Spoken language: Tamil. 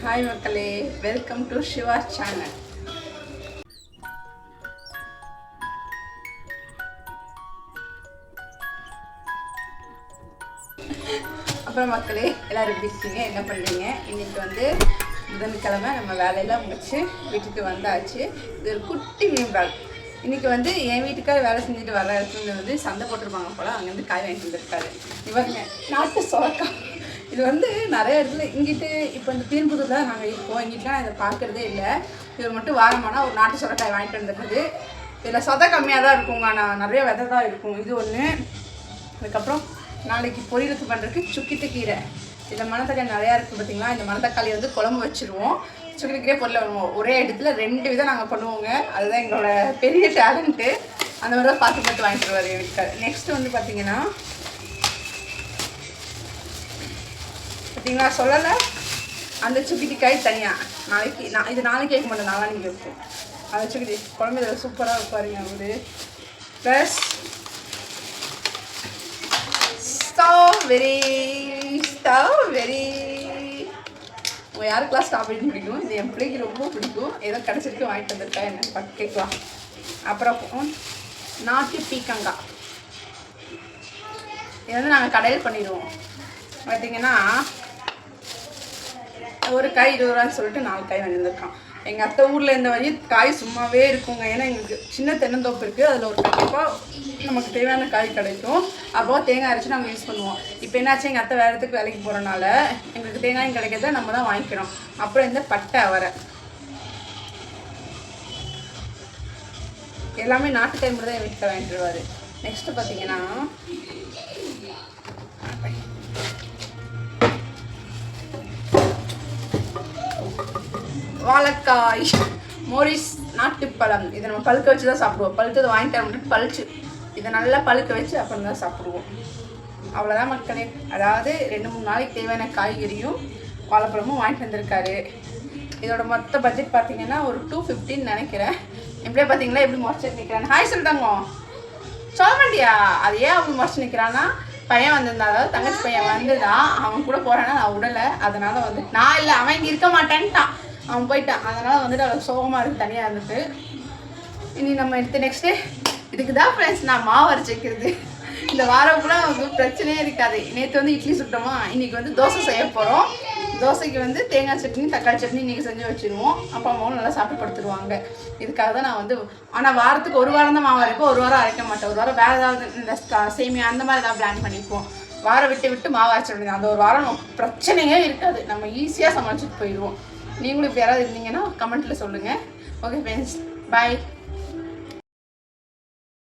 ஹாய் மக்களே, வெல்கம் டு சிவா சேனல். அப்புறம் மக்களே எல்லோரும் எப்படி இருக்கீங்க, என்ன பண்ணுறீங்க? இன்றைக்கி வந்து புதன்கிழமை நம்ம வேலையெல்லாம் முடிச்சு வீட்டுக்கு வந்தாச்சு. இது ஒரு குட்டி மீன்பால். இன்றைக்கி வந்து என் வீட்டுக்காக வேலை செஞ்சுட்டு வர இடத்துல வந்து சந்தை போட்டிருப்பாங்க போல், அங்கேருந்து காய் வாங்கிட்டு வந்துருக்காரு. இவங்க நாட்டு சொரக்காய். இது வந்து நிறைய இடத்துல இங்கிட்டு இப்போ இந்த பீன்புதூரில் நாங்கள் இருக்கோம், இங்கிட்டலாம் இதை பார்க்குறதே இல்லை. இது மட்டும் வாரமானால் ஒரு நாட்டு சொரக்காய் வாங்கிட்டு வந்துருக்குது. இதில் சொதை கம்மியாக தான் இருக்குங்க, ஆனால் நிறைய விதை தான் இருக்கும். இது ஒன்று. அதுக்கப்புறம் நாளைக்கு பொரியலுக்கு பண்ணுறதுக்கு சுக்கிட்டு கீரை. இதில் மணத்தக்காளி நிறையா இருக்குது பார்த்தீங்களா. இந்த மணத்தக்காளி வந்து குழம்பு வச்சுருவோம், சுக்கிட்டு கீரை பொரியல் பண்ணுவோம். ஒரே இடத்துல 2 விதம் நாங்கள் பண்ணுவோங்க. அதுதான் எங்களோட பெரிய டேலண்ட்டு. அந்த மாதிரி தான் பார்த்து பார்த்து வாங்கிட்டு வருவார் எனக்கு. நெக்ஸ்ட்டு வந்து பார்த்தீங்கன்னா பார்த்தீங்களா சொல்லலை, அந்த சுக்கிட்டி காய் தனியாக நாளைக்கு இது நாளைக்கு கேட்க மாட்டேன், நாளானிக்கு இருக்கும். அந்த சுக்கிட்டி குழம்பு இதில் சூப்பராக இருப்பாருங்க அவரு. Plus strawberry. உங்கள் யாருக்கெல்லாம் ஸ்ட்ராபெரி பிடிக்கும்? இது என் பிள்ளைக்கு ரொம்ப பிடிக்கும். ஏதோ கிடச்சிருக்கு வாங்கிட்டு வந்திருக்கா என்னன்னு பார்த்து கேட்கலாம். அப்புறம் நாட்டு பீக்கங்காய். இது வந்து நாங்கள் கடையில் பண்ணிடுவோம். பார்த்தீங்கன்னா ஒரு காய் 20 ரூபான்னு சொல்லிட்டு 4 காய் வாங்கியிருந்துருக்கான். எங்கள் அத்தை ஊரில் இந்த வரையும் காய் சும்மாவே இருக்குங்க. ஏன்னா எங்களுக்கு சின்ன தென்னந்தோப்பு இருக்குது, அதில் ஒரு கண்டிப்பாக நமக்கு தேவையான காய் கிடைக்கும். அப்போ தேங்காய் அரைச்சி நாங்கள் யூஸ் பண்ணுவோம். இப்போ என்னாச்சு, எங்கள் அத்தை வேறு இடத்துக்கு வேலைக்கு போகிறனால எங்களுக்கு தேங்காயும் கிடைக்கிறத நம்ம தான் வாங்கிக்கணும். அப்புறம் இந்த பட்டை அவரை எல்லாமே நாட்டுக்காய் மட்டும் தான் என் வீட்டில் வாங்கிட்டு வருவார். நெக்ஸ்ட்டு பார்த்தீங்கன்னா வாழைக்காய், மோரிஸ் நாட்டுப்பழம். இதை நம்ம பழுக்க வச்சு தான் சாப்பிடுவோம். பழுத்ததை வாங்கிட்டு வந்துட்டு பழிச்சு இதை நல்லா பழுக்க வச்சு அப்புறம் தான் சாப்பிடுவோம். அவ்வளோதான் மக்களே. அதாவது 2-3 நாளைக்கு தேவையான காய்கறியும் வாழைப்பழமும் வாங்கிட்டு வந்திருக்காரு. இதோட மொத்த பட்ஜெட் பார்த்தீங்கன்னா ஒரு 250 நினைக்கிறேன். எப்படியே பார்த்தீங்களா எப்படி முறைச்சி நிற்கிறான்னு. ஹாய் சொல்லிட்டாங்க சொல்ல மாட்டியா? அது ஏன் அப்படி முறைச்சி நிற்கிறான்னா, பையன் வந்திருந்தா, அதாவது தங்கச்சி பையன் வந்துதான், அவன் கூட போகிறேன்னா நான் விடலை. அதனால வந்து நான் இல்லை, அவன் இங்கே இருக்க மாட்டேன்ட்டான், அவன் போயிட்டான். அதனால் வந்துட்டு அவளுக்கு சோகமாக இருக்குது தனியாக இருந்துட்டு. இனி நம்ம எடுத்து நெக்ஸ்ட்டு இதுக்கு தான் ஃப்ரெண்ட்ஸ் நான் மாவு அரைச்சி வைக்கிறது. இந்த வாரம் கூட அவங்களுக்கு பிரச்சனையே இருக்காது. நேற்று வந்து இட்லி சுட்டோமா, இன்றைக்கி வந்து தோசை செய்ய போகிறோம். தோசைக்கு வந்து தேங்காய் சட்னி தக்காளி சட்னி இன்றைக்கி செஞ்சு வச்சுருவோம். அப்பா அம்மாவும் நல்லா சாப்பிட்டு படுத்துருவாங்க. இதுக்காக தான் நான் வந்து, ஆனால் வாரத்துக்கு 1 வாரம் தான் மாவு அரைப்போம், 1 வாரம் அரைக்க மாட்டேன். 1 வாரம் வேறு ஏதாவது இந்த சேமியா அந்த மாதிரி ஏதாவது பிளான் பண்ணிப்போம். வாரம் விட்டு மாவு அரைச்சிட வேண்டியது. அந்த 1 வாரம் நமக்கு பிரச்சனையே இருக்காது, நம்ம ஈஸியாக சமாளிச்சுட்டு போயிடுவோம். நீங்களும் இப்போ யாராவது இருந்தீங்கன்னா கமெண்ட்டில் சொல்லுங்கள். ஓகே ஃப்ரெண்ட்ஸ், பாய்.